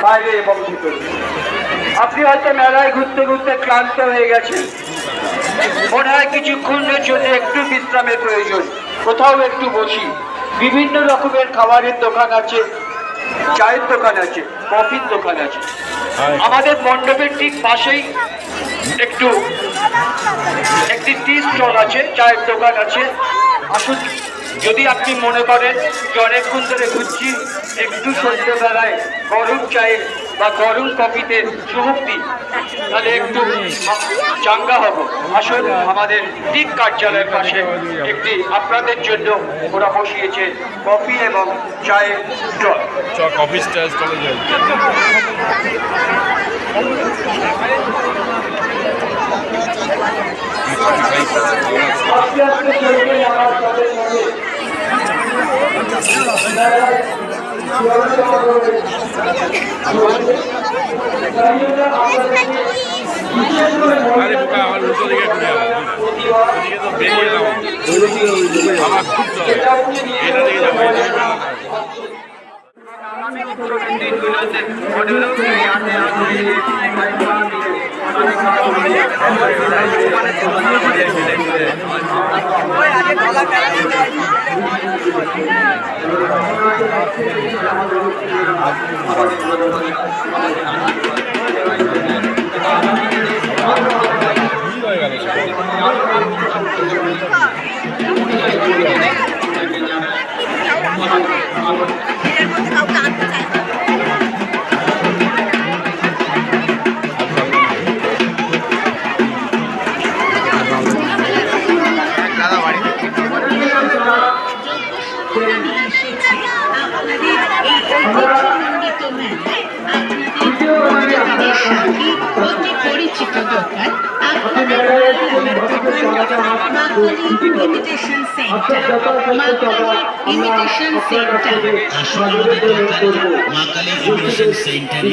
বাইরে এবং ভিতরে। আপনি হয়তো মেলায় ঘুরতে ঘুরতে ক্লান্ত হয়ে গেছেন, মনে হয় কিছুক্ষণের জন্য একটু বিশ্রামের প্রয়োজন, কোথাও একটু বসি। বিভিন্ন রকমের খাবারের দোকান আছে, চায়ের দোকান আছে, কফির দোকান আছে। আমাদের মণ্ডপের ঠিক পাশেই একটি টি স্টল আছে, চায়ের দোকান আছে। আসুন, যদি আপনি মনে করেন যে অনেকক্ষণ ধরে ঘুরছি, একটু সন্ধ্যেবেলায় গরম চায়ে বা গরম কফিতে চুমুক দিই, তাহলে একটু চাঙ্গা হব। আসুন, আমাদের ঠিক কার্যালয়ের পাশে একটি আপনাদের জন্য ওরা বসিয়েছে কফি এবং চায়ের স্টল। কফি স্টলে যাই। আস্তে আস্তে চলবে আমার তাদের মধ্যে পরিচিত দোকান ইমিটেশন সেন্টার, ইমিটেশন সেন্টার। মা কালী ইমিটেশন সেন্টার।